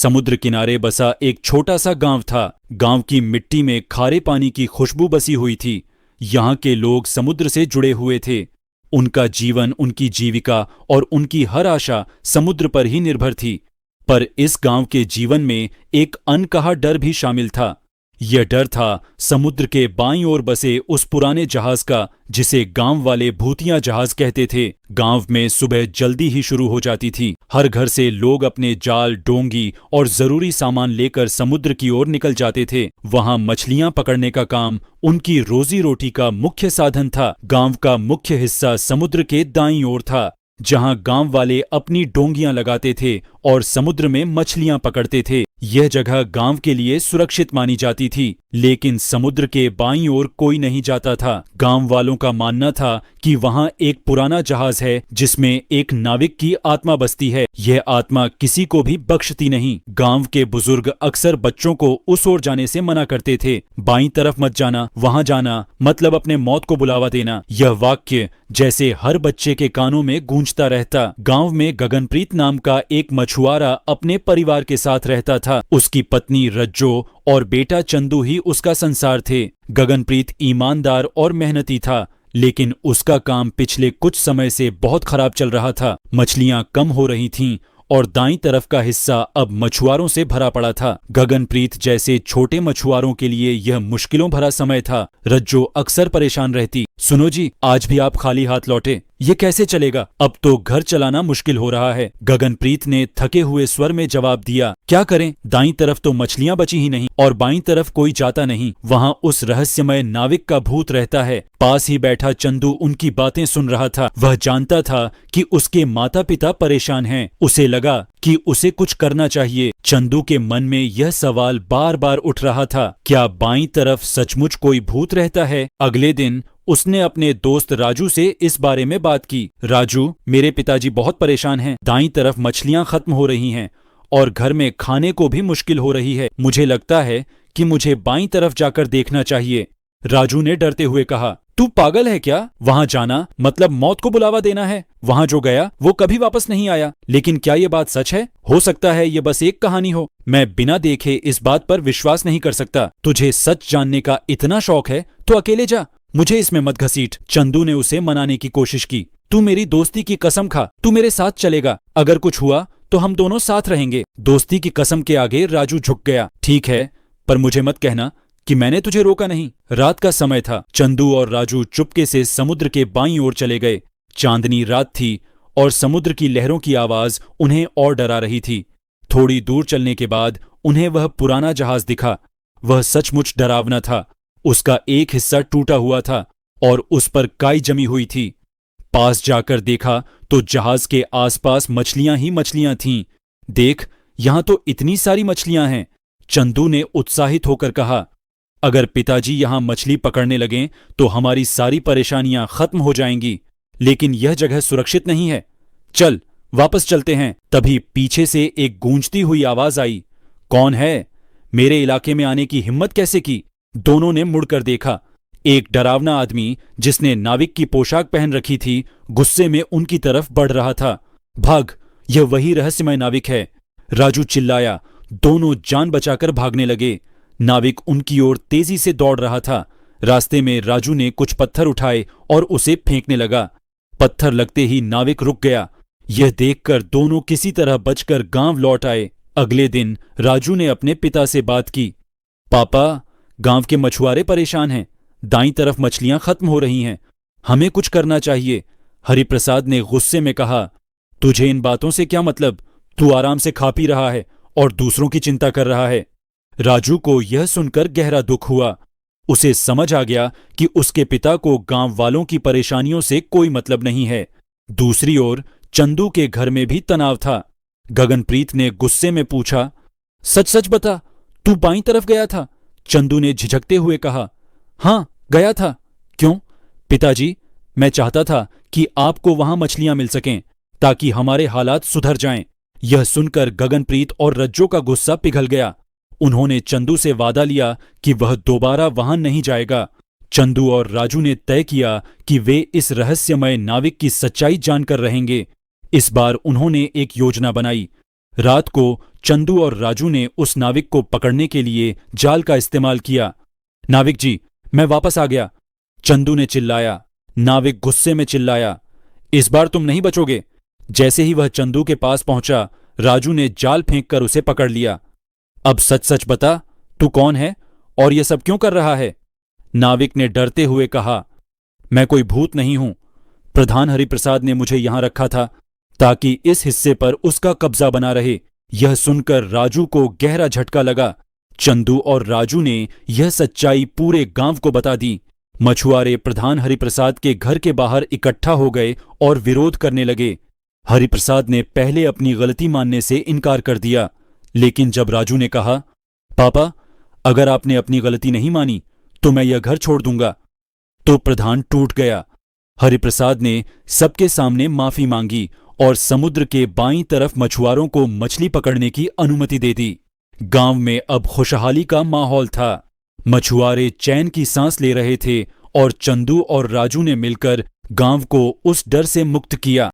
समुद्र किनारे बसा एक छोटा सा गांव था। गांव की मिट्टी में खारे पानी की खुशबू बसी हुई थी। यहाँ के लोग समुद्र से जुड़े हुए थे। उनका जीवन, उनकी जीविका और उनकी हर आशा समुद्र पर ही निर्भर थी। पर इस गांव के जीवन में एक अनकहा डर भी शामिल था। यह डर था समुद्र के बाईं ओर बसे उस पुराने जहाज का, जिसे गांव वाले भूतिया जहाज कहते थे। गांव में सुबह जल्दी ही शुरू हो जाती थी। हर घर से लोग अपने जाल, डोंगी और जरूरी सामान लेकर समुद्र की ओर निकल जाते थे। वहां मछलियां पकड़ने का काम उनकी रोजी रोटी का मुख्य साधन था। गांव का मुख्य हिस्सा समुद्र के दाईं ओर था, जहां गांव वाले अपनी डोंगियां लगाते थे और समुद्र में मछलियां पकड़ते थे। यह जगह गांव के लिए सुरक्षित मानी जाती थी, लेकिन समुद्र के बाईं ओर कोई नहीं जाता था। गांव वालों का मानना था कि वहां एक पुराना जहाज है जिसमें एक नाविक की आत्मा बसती है। यह आत्मा किसी को भी बख्शती नहीं। गांव के बुजुर्ग अक्सर बच्चों को उस ओर जाने से मना करते थे। बाईं तरफ मत जाना, वहां जाना मतलब अपने मौत को बुलावा देना। यह वाक्य जैसे हर बच्चे के कानों में गूंजता रहता। गांव में गगनप्रीत नाम का एक मछुआरा अपने परिवार के साथ रहता था। उसकी पत्नी रज्जो और बेटा चंदू ही उसका संसार थे। गगनप्रीत ईमानदार और मेहनती था, लेकिन उसका काम पिछले कुछ समय से बहुत खराब चल रहा था। मछलियां कम हो रही थीं और दाईं तरफ का हिस्सा अब मछुआरों से भरा पड़ा था। गगनप्रीत जैसे छोटे मछुआरों के लिए यह मुश्किलों भरा समय था। रज्जो अक्सर परेशान रहती। सुनो जी, आज भी आप खाली हाथ लौटे, ये कैसे चलेगा? अब तो घर चलाना मुश्किल हो रहा है। गगनप्रीत ने थके हुए स्वर में जवाब दिया। क्या करें, दाईं तरफ तो मछलियां बची ही नहीं और बाईं तरफ कोई जाता नहीं। वहां उस रहस्यमय नाविक का भूत रहता है। पास ही बैठा चंदू उनकी बातें सुन रहा था। वह जानता था कि उसके माता पिता परेशान हैं। उसे लगा कि उसे कुछ करना चाहिए। चंदू के मन में यह सवाल बार बार उठ रहा था, क्या बाईं तरफ सचमुच कोई भूत रहता है? अगले दिन उसने अपने दोस्त राजू से इस बारे में बात की। राजू, मेरे पिताजी बहुत परेशान हैं। दाईं तरफ मछलियां खत्म हो रही हैं और घर में खाने को भी मुश्किल हो रही है। मुझे लगता है कि मुझे बाईं तरफ जाकर देखना चाहिए। राजू ने डरते हुए कहा, तू पागल है क्या? वहां जाना मतलब मौत को बुलावा देना है। वहां जो गया वो कभी वापस नहीं आया। लेकिन क्या ये बात सच है? हो सकता है ये बस एक कहानी हो। मैं बिना देखे इस बात पर विश्वास नहीं कर सकता। तुझे सच जानने का इतना शौक है तो अकेले जा, मुझे इसमें मत घसीट। चंदू ने उसे मनाने की कोशिश की। तू मेरी दोस्ती की कसम खा, तू मेरे साथ चलेगा। अगर कुछ हुआ तो हम दोनों साथ रहेंगे। दोस्ती की कसम के आगे राजू झुक गया। ठीक है, पर मुझे मत कहना कि मैंने तुझे रोका नहीं। रात का समय था। चंदू और राजू चुपके से समुद्र के बाईं ओर चले गए। चांदनी रात थी और समुद्र की लहरों की आवाज उन्हें और डरा रही थी। थोड़ी दूर चलने के बाद उन्हें वह पुराना जहाज दिखा। वह सचमुच डरावना था। उसका एक हिस्सा टूटा हुआ था और उस पर काई जमी हुई थी। पास जाकर देखा तो जहाज के आसपास मछलियां ही मछलियां थीं। देख, यहां तो इतनी सारी मछलियां हैं। चंदू ने उत्साहित होकर कहा, अगर पिताजी यहां मछली पकड़ने लगें तो हमारी सारी परेशानियां खत्म हो जाएंगी। लेकिन यह जगह सुरक्षित नहीं है। चल, वापस चलते हैं। तभी पीछे से एक गूंजती हुई आवाज आई। कौन है? मेरे इलाके में आने की हिम्मत कैसे की? दोनों ने मुड़कर देखा। एक डरावना आदमी जिसने नाविक की पोशाक पहन रखी थी, गुस्से में उनकी तरफ बढ़ रहा था। भाग, यह वही रहस्यमय नाविक है, राजू चिल्लाया। दोनों जान बचाकर भागने लगे। नाविक उनकी ओर तेजी से दौड़ रहा था। रास्ते में राजू ने कुछ पत्थर उठाए और उसे फेंकने लगा। पत्थर लगते ही नाविक रुक गया। यह देखकर दोनों किसी तरह बचकर गांव लौट आए। अगले दिन राजू ने अपने पिता से बात की। पापा, गांव के मछुआरे परेशान हैं। दाईं तरफ मछलियां खत्म हो रही हैं। हमें कुछ करना चाहिए। हरिप्रसाद ने गुस्से में कहा, तुझे इन बातों से क्या मतलब? तू आराम से खा पी रहा है और दूसरों की चिंता कर रहा है। राजू को यह सुनकर गहरा दुख हुआ। उसे समझ आ गया कि उसके पिता को गांव वालों की परेशानियों से कोई मतलब नहीं है। दूसरी ओर चंदू के घर में भी तनाव था। गगनप्रीत ने गुस्से में पूछा, सच सच बता, तू बाईं तरफ गया था? चंदू ने झिझकते हुए कहा, हां, गया था। क्यों? पिताजी, मैं चाहता था कि आपको वहां मछलियां मिल सकें ताकि हमारे हालात सुधर जाएं। यह सुनकर गगनप्रीत और रज्जो का गुस्सा पिघल गया। उन्होंने चंदू से वादा लिया कि वह दोबारा वहां नहीं जाएगा। चंदू और राजू ने तय किया कि वे इस रहस्यमय नाविक की सच्चाई जानकर रहेंगे। इस बार उन्होंने एक योजना बनाई। रात को चंदू और राजू ने उस नाविक को पकड़ने के लिए जाल का इस्तेमाल किया। नाविक जी, मैं वापस आ गया, चंदू ने चिल्लाया। नाविक गुस्से में चिल्लाया, इस बार तुम नहीं बचोगे। जैसे ही वह चंदू के पास पहुंचा, राजू ने जाल फेंककर उसे पकड़ लिया। अब सच सच बता, तू कौन है और यह सब क्यों कर रहा है? नाविक ने डरते हुए कहा, मैं कोई भूत नहीं हूं। प्रधान हरिप्रसाद ने मुझे यहां रखा था ताकि इस हिस्से पर उसका कब्जा बना रहे। यह सुनकर राजू को गहरा झटका लगा। चंदू और राजू ने यह सच्चाई पूरे गांव को बता दी। मछुआरे प्रधान हरिप्रसाद के घर के बाहर इकट्ठा हो गए और विरोध करने लगे। हरिप्रसाद ने पहले अपनी गलती मानने से इनकार कर दिया, लेकिन जब राजू ने कहा, पापा, अगर आपने अपनी गलती नहीं मानी तो मैं यह घर छोड़ दूंगा, तो प्रधान टूट गया। हरिप्रसाद ने सबके सामने माफी मांगी और समुद्र के बाईं तरफ मछुआरों को मछली पकड़ने की अनुमति दे दी। गांव में अब खुशहाली का माहौल था। मछुआरे चैन की सांस ले रहे थे और चंदू और राजू ने मिलकर गांव को उस डर से मुक्त किया।